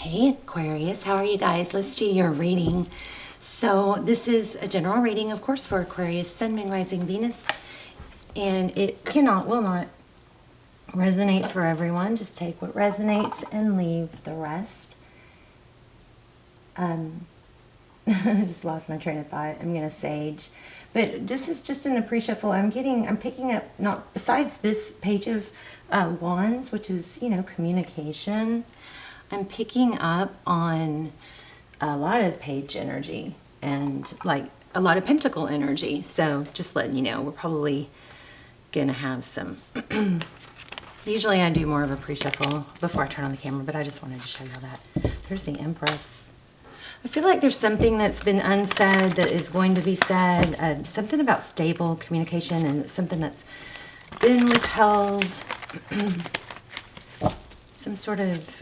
Hey Aquarius, how are you guys? Let's do your reading. So this is a general reading, of course, for Aquarius, Sun, Moon, Rising, Venus. And it will not resonate for everyone. Just take what resonates and leave the rest. I just lost my train of thought. I'm going to sage. But this is just in the pre-shuffle. I'm picking up, not besides this page of wands, which is, communication. I'm picking up on a lot of page energy and like a lot of pentacle energy. So just letting you know, we're probably going to have some. Usually I do more of a pre-shuffle before I turn on the camera, but I just wanted to show you that. There's the Empress. I feel like there's something that's been unsaid that is going to be said. Something about stable communication and something that's been withheld. Some sort of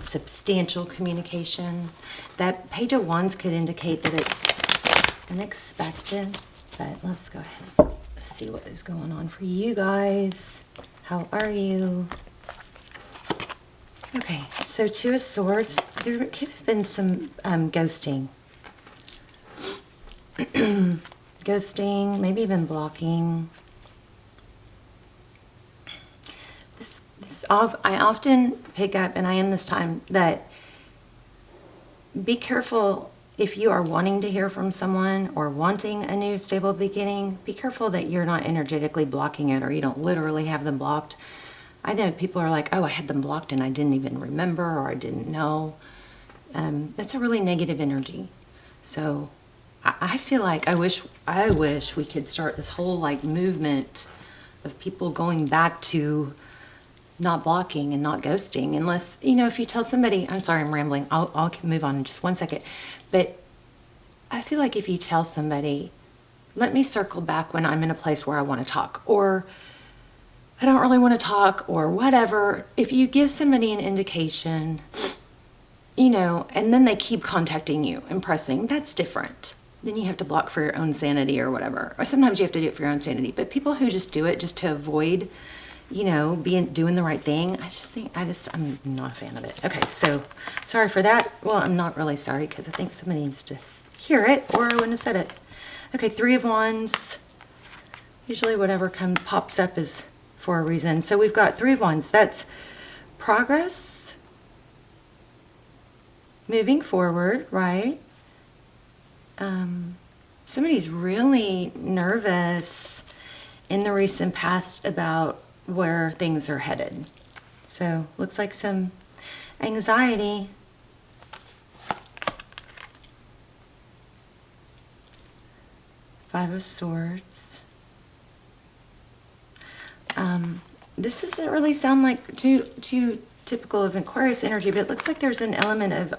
substantial communication. That Page of Wands could indicate that it's unexpected, but let's go ahead and see what is going on for you guys. How are you? Okay, so Two of Swords. There could have been some ghosting. Ghosting, maybe even blocking. I often pick up, and I am this time, that be careful if you are wanting to hear from someone or wanting a new stable beginning. Be careful that you're not energetically blocking it, or you don't literally have them blocked. I know people are like, oh, I had them blocked and I didn't even remember, or I didn't know. That's a really negative energy. So I feel like I wish we could start this whole like movement of people going back to not blocking and not ghosting, unless, if you tell somebody, I'm sorry, I'm rambling. I'll move on in just one second. But I feel like if you tell somebody, let me circle back when I'm in a place where I want to talk, or I don't really want to talk, or whatever. If you give somebody an indication, and then they keep contacting you and pressing, that's different. Then you have to block for your own sanity or whatever. Or sometimes you have to do it for your own sanity. But people who just do it just to avoid doing the right thing, I'm not a fan of it. Okay, so sorry for that. Well, I'm not really sorry, because I think somebody needs to hear it, or I wouldn't have said it. Okay, Three of Wands. Usually whatever pops up is for a reason. So we've got Three of Wands. That's progress, moving forward, right? Somebody's really nervous in the recent past about where things are headed. So looks like some anxiety. Five of Swords. This doesn't really sound like too typical of Aquarius energy, but it looks like there's an element of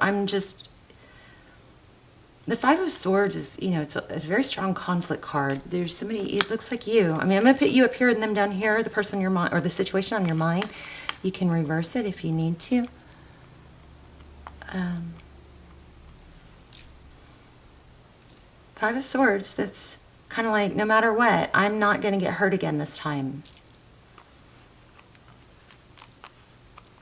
the Five of Swords is, it's a very strong conflict card. There's somebody, it looks like you. I mean, I'm going to put you up here and them down here, the person on your mind, or the situation on your mind. You can reverse it if you need to. Five of Swords, that's kind of like, no matter what, I'm not going to get hurt again this time.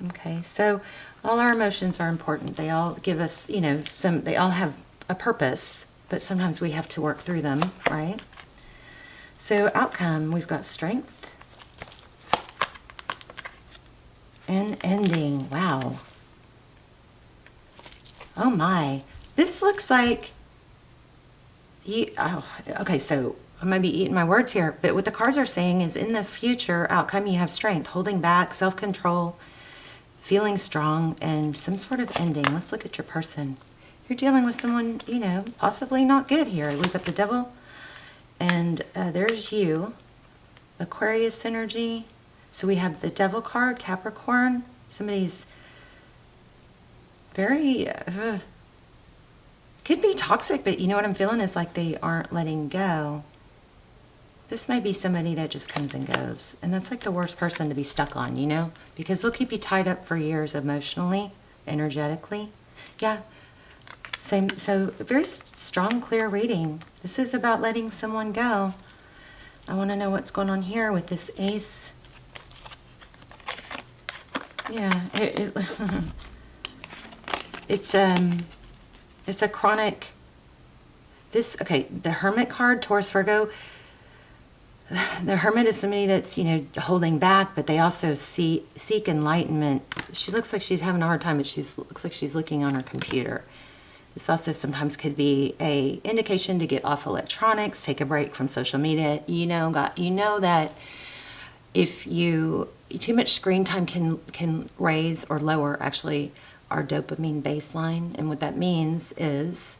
Okay, so all our emotions are important. They all give us, they all have a purpose, but sometimes we have to work through them, right? So outcome, we've got strength and ending. Wow. Oh my. This looks like okay, so I might be eating my words here, but what the cards are saying is in the future outcome, you have strength, holding back, self-control, feeling strong, and some sort of ending. Let's look at your person. You're dealing with someone, possibly not good here. We've got the Devil, and there's you. Aquarius energy. So we have the Devil card, Capricorn. Somebody's very, could be toxic, but you know what I'm feeling is like they aren't letting go. This might be somebody that just comes and goes. And that's like the worst person to be stuck on, because they'll keep you tied up for years emotionally, energetically. Yeah. Same. So very strong, clear reading. This is about letting someone go. I want to know what's going on here with this Ace. Yeah. it's a chronic, okay, the Hermit card, Taurus, Virgo. The Hermit is somebody that's, you know, holding back, but they also seek enlightenment. She looks like she's having a hard time, but looks like she's looking on her computer. This also sometimes could be a indication to get off electronics, take a break from social media. You know that if too much screen time can raise or lower actually our dopamine baseline, and what that means is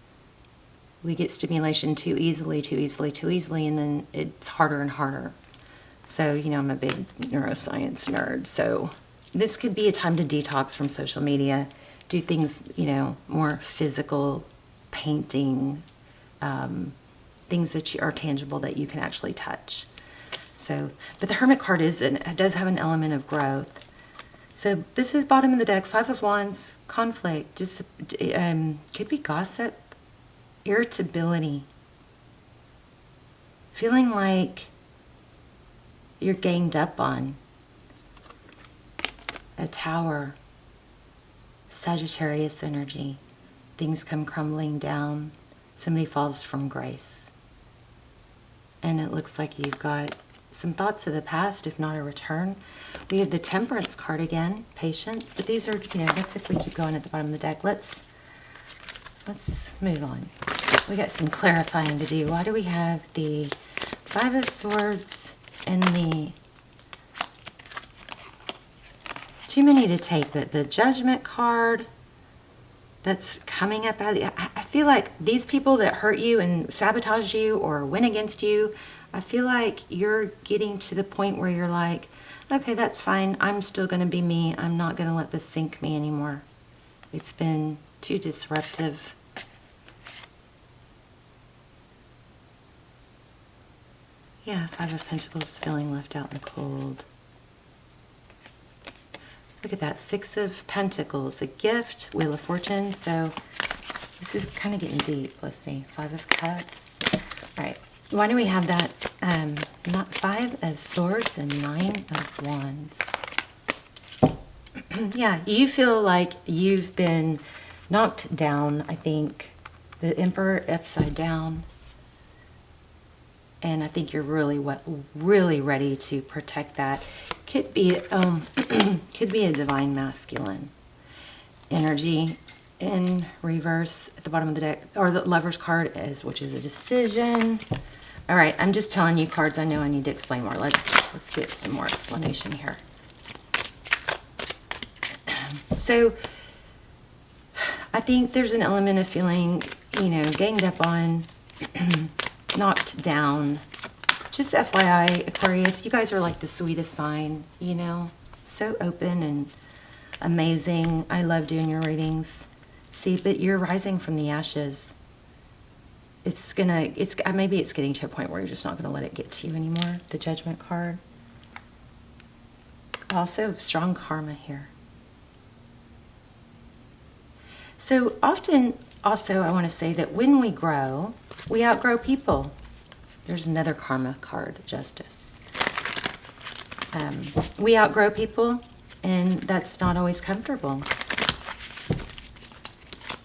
we get stimulation too easily, and then it's harder and harder. So, you know, I'm a big neuroscience nerd, so this could be a time to detox from social media, do things, you know, more physical, painting, things that are tangible that you can actually touch. So, but the Hermit card does have an element of growth. So this is bottom of the deck, Five of Wands, conflict, just could be gossip, irritability, feeling like you're ganged up on, a Tower, Sagittarius energy, things come crumbling down, somebody falls from grace. And it looks like you've got some thoughts of the past, if not a return. We have the Temperance card again, patience, but these are, you know, that's if we keep going at the bottom of the deck. Let's move on. We got some clarifying to do. Why do we have the Five of Swords and the, too many to take, but the Judgment card that's coming up out of the, I feel like these people that hurt you and sabotage you or went against you, I feel like you're getting to the point where you're like, okay, that's fine. I'm still going to be me. I'm not going to let this sink me anymore. It's been too disruptive. Yeah, Five of Pentacles, feeling left out in the cold. Look at that, Six of Pentacles, a gift, Wheel of Fortune. So this is kind of getting deep. Let's see, Five of Cups. All right, why do we have that? Not Five of Swords and Nine of Wands. Yeah, you feel like you've been knocked down, I think. The Emperor upside down. And I think you're really ready to protect that. Could be could be a divine masculine energy in reverse at the bottom of the deck, or the Lover's card which is a decision. All right, I'm just telling you cards. I know I need to explain more. Let's get some more explanation here. So I think there's an element of feeling, you know, ganged up on. Knocked down. Just FYI, Aquarius, you guys are like the sweetest sign, you know, so open and amazing. I love doing your readings. See, but you're rising from the ashes. Maybe it's getting to a point where you're just not gonna let it get to you anymore. The Judgment card. Also, strong karma here. So often, also, I want to say that when we grow, we outgrow people. There's another karma card, Justice. We outgrow people, and that's not always comfortable.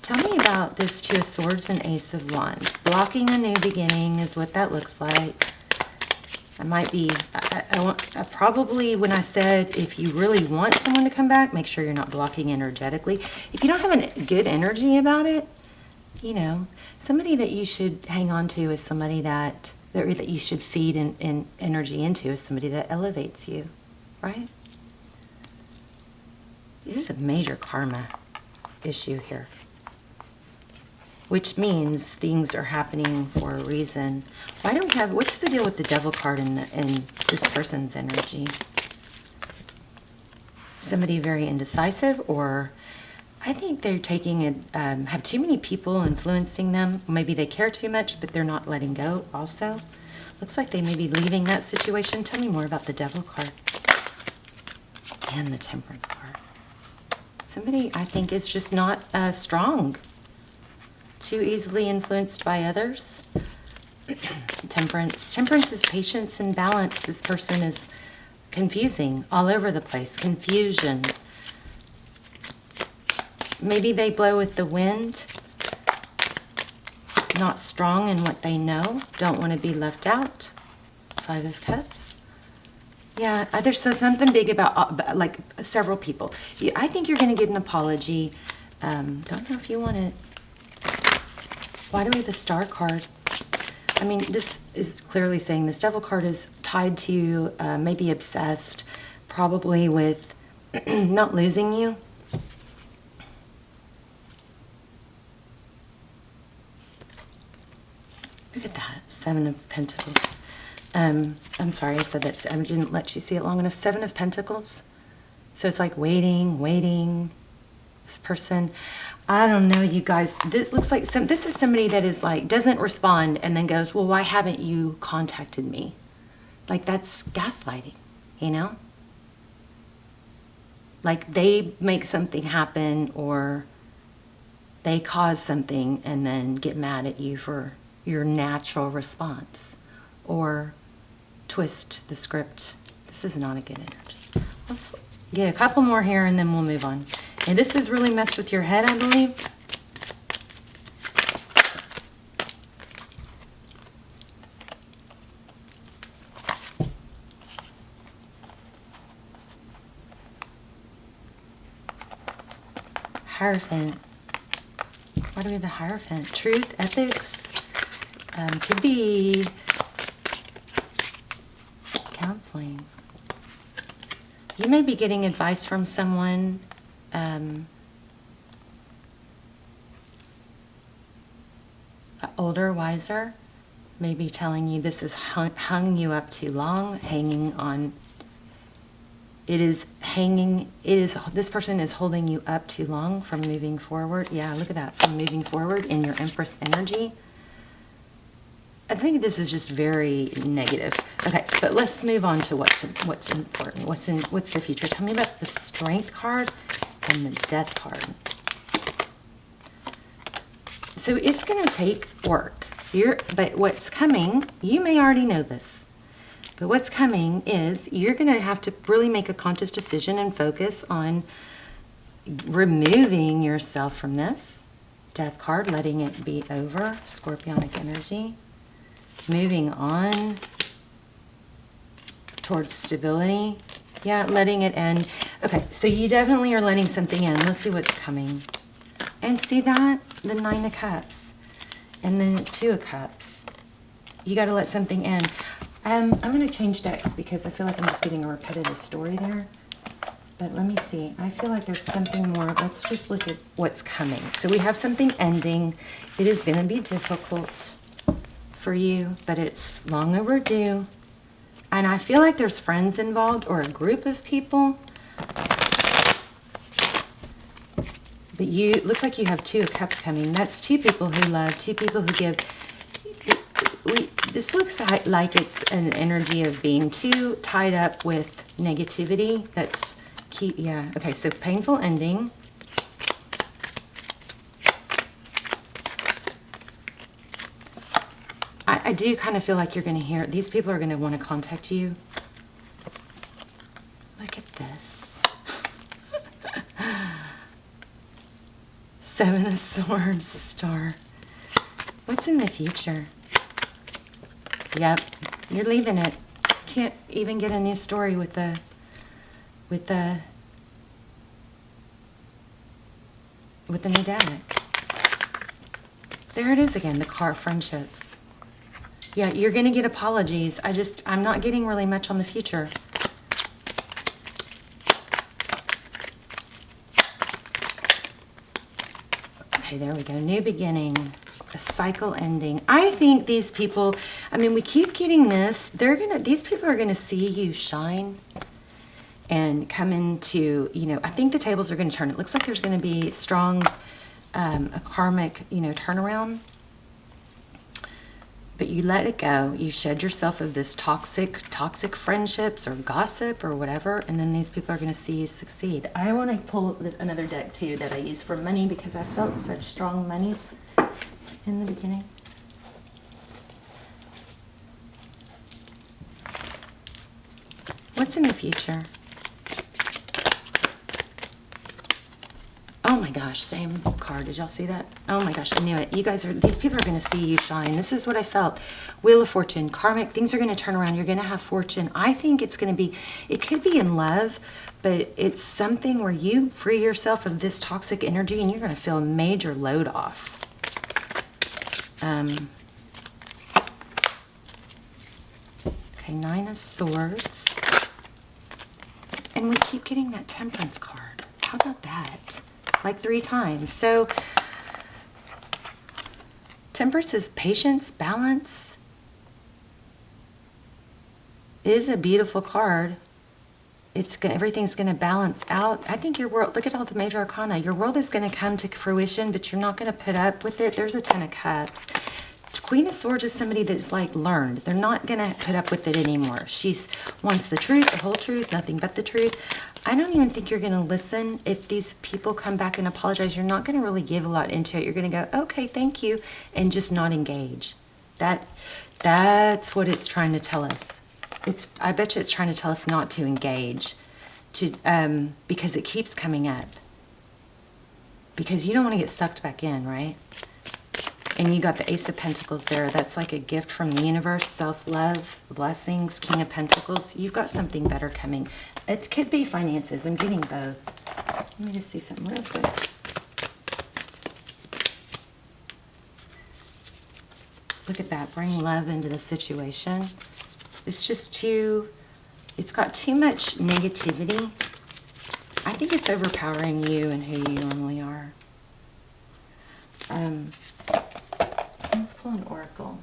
Tell me about this Two of Swords and Ace of Wands. Blocking a new beginning is what that looks like. I might be, I probably, when I said if you really want someone to come back, make sure you're not blocking energetically. If you don't have a good energy about it, you know, somebody that you should hang on to is somebody that you should feed in energy into is somebody that elevates you, right? There's a major karma issue here, which means things are happening for a reason. Why don't we have, what's the deal with the Devil card in this person's energy? Somebody very indecisive, or I think they're have too many people influencing them. Maybe they care too much, but they're not letting go also. Looks like they may be leaving that situation. Tell me more about the Devil card and the Temperance card. Somebody, I think, is just not strong. Too easily influenced by others. Temperance. Temperance is patience and balance. This person is confusing all over the place. Confusion. maybe they blow with the wind, not strong in what they know, don't want to be left out. 5 of Cups. Yeah, there's something big about like several people. I think you're going to get an apology. Don't know if you want it. Why do we have the Star card? I mean, this is clearly saying this Devil card is tied to maybe obsessed, probably with not losing you. Look at that, 7 of Pentacles. I'm sorry I said that. I didn't let you see it long enough. 7 of Pentacles. So it's like waiting. This person, I don't know, you guys. This looks like this is somebody that is like, doesn't respond and then goes, well, why haven't you contacted me? Like, that's gaslighting, you know? Like, they make something happen or they cause something and then get mad at you for your natural response or twist the script. This is not a good energy. Let's get a couple more here and then we'll move on. And this has really messed with your head, I believe. Hierophant. Why do we have the Hierophant? Truth, ethics, could be counseling. You may be getting advice from someone older, wiser, maybe telling you this has hung you up too long, hanging on. This person is holding you up too long from moving forward. Yeah, look at that, from moving forward in your Empress energy. I think this is just very negative. Okay, but let's move on to what's important. What's the future? Tell me about the Strength card and the Death card. So it's going to take work. But what's coming, you may already know this, but what's coming is you're going to have to really make a conscious decision and focus on removing yourself from this. Death card, letting it be over. Scorpionic energy. Moving on towards stability. Yeah, letting it end. Okay, so you definitely are letting something in. Let's see what's coming. And see that? The 9 of Cups. And then 2 of Cups. You got to let something in. I'm going to change decks because I feel like I'm just getting a repetitive story there. But let me see. I feel like there's something more. Let's just look at what's coming. So we have something ending. It is going to be difficult for you, but it's long overdue. And I feel like there's friends involved or a group of people. But looks like you have 2 of Cups coming. That's 2 people who love, 2 people who give. This looks like it's an energy of being too tied up with negativity. That's key. Yeah. Okay. So painful ending. I do kind of feel like you're going to hear, these people are going to want to contact you. Look at this. 7 of Swords, Star. What's in the future? Yep, you're leaving it. Can't even get a new story with the new deck. There it is again, the card, friendships. Yeah, you're going to get apologies. I'm not getting really much on the future. Okay, there we go. New beginning. A cycle ending. I think these people, I mean, we keep getting this. These people are going to see you shine and come into, I think the tables are going to turn. It looks like there's going to be strong, a karmic, turnaround. But you let it go. You shed yourself of this toxic friendships or gossip or whatever, and then these people are going to see you succeed. I want to pull another deck too that I use for money because I felt such strong money in the beginning. What's in the future? Oh my gosh, same card. Did y'all see that? Oh my gosh, I knew it. You guys are, these people are going to see you shine. This is what I felt. Wheel of Fortune, karmic, things are going to turn around. You're going to have fortune. I think it's going to be, it could be in love, but it's something where you free yourself of this toxic energy and you're going to feel a major load off. Okay, Nine of Swords. And we keep getting that Temperance card. How about that? Like 3 times. So, Temperance is patience, balance. It is a beautiful card. Everything's going to balance out. I think your world, look at all the major arcana. Your world is going to come to fruition, but you're not going to put up with it. There's a Ten of Cups. Queen of Swords is somebody that's like learned. They're not going to put up with it anymore. She wants the truth, the whole truth, nothing but the truth. I don't even think you're going to listen. If these people come back and apologize, you're not going to really give a lot into it. You're going to go, okay, thank you, and just not engage. That's what it's trying to tell us. I bet you it's trying to tell us not to engage, because it keeps coming up. Because you don't want to get sucked back in, right? And you got the Ace of Pentacles there. That's like a gift from the universe, self-love, blessings, King of Pentacles. You've got something better coming. It could be finances. I'm getting both. Let me just see something real quick. Look at that. Bring love into the situation. It's just it's got too much negativity. I think it's overpowering you and who you normally are. Let's pull an oracle.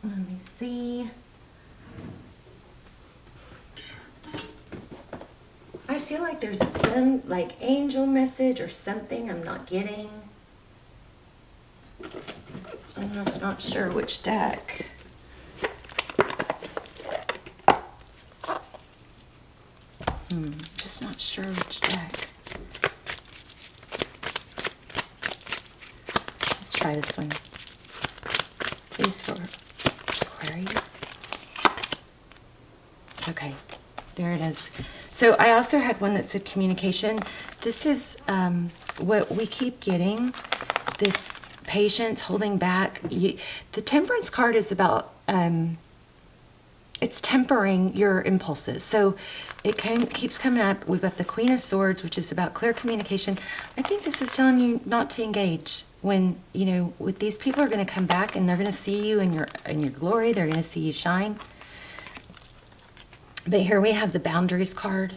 Let me see. I feel like there's some like angel message or something I'm not getting. I'm just not sure which deck. Just not sure which deck. Let's try this one. Please for Aquarius. Okay, there it is. So I also had one that said communication. This is what we keep getting, this patience, holding back. The Temperance card is about, it's tempering your impulses. So it keeps coming up. We've got the Queen of Swords, which is about clear communication. I think this is telling you not to engage. When, with these people are going to come back and they're going to see you in your glory. They're going to see you shine. But here we have the Boundaries card.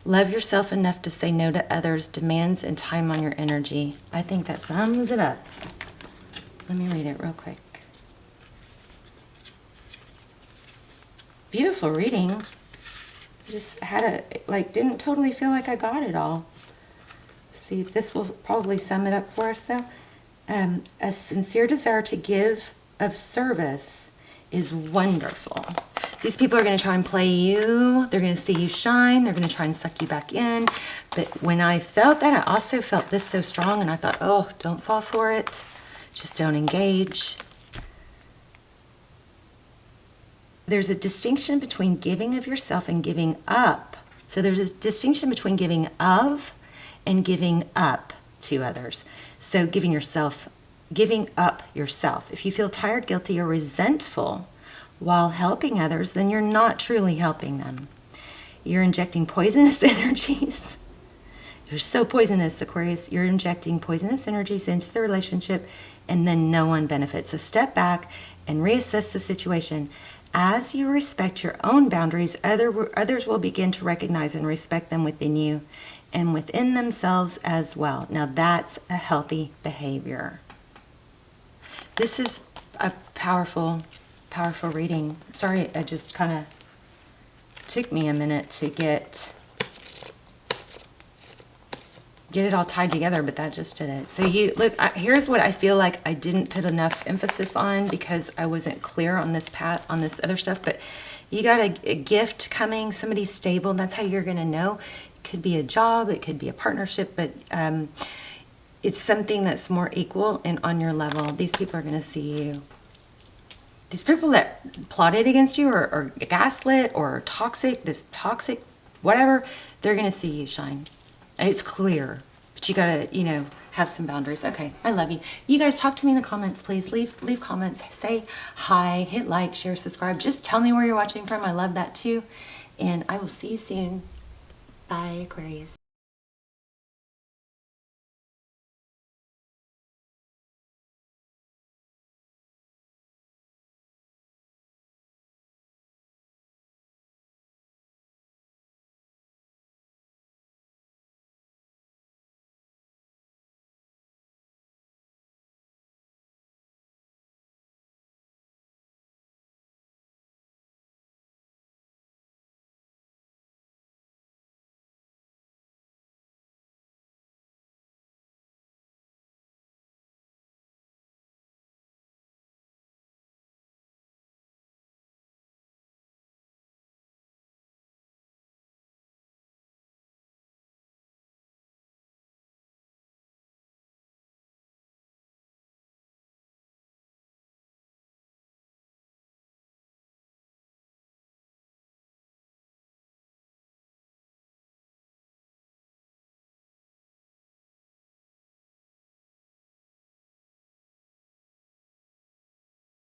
Love yourself enough to say no to others' demands and time on your energy. I think that sums it up. Let me read it real quick. Beautiful reading. I just had didn't totally feel like I got it all. See, this will probably sum it up for us though. A sincere desire to give of service is wonderful. These people are going to try and play you. They're going to see you shine. They're going to try and suck you back in. But when I felt that, I also felt this so strong, and I thought, oh, don't fall for it. Just don't engage. There's a distinction between giving of yourself and giving up. So there's a distinction between giving of and giving up to others. So giving up yourself. If you feel tired, guilty, or resentful while helping others, then you're not truly helping them. You're injecting poisonous energies. You're so poisonous, Aquarius. You're injecting poisonous energies into the relationship, and then no one benefits. So step back and reassess the situation. As you respect your own boundaries, others will begin to recognize and respect them within you and within themselves as well. Now that's a healthy behavior. This is a powerful reading. Sorry, I just kind of took me a minute to get it all tied together, but that just did it. So here's what I feel like I didn't put enough emphasis on because I wasn't clear on this other stuff, but you got a gift coming, somebody stable, and that's how you're going to know. It could be a job, it could be a partnership, but it's something that's more equal and on your level. These people are going to see you. These people that plotted against you or gaslit or toxic, whatever, they're going to see you shine. It's clear, but you gotta, have some boundaries. Okay, I love you. You guys talk to me in the comments, please. Leave comments. Say hi, hit like, share, subscribe. Just tell me where you're watching from. I love that too. And I will see you soon. Bye, Aquarius.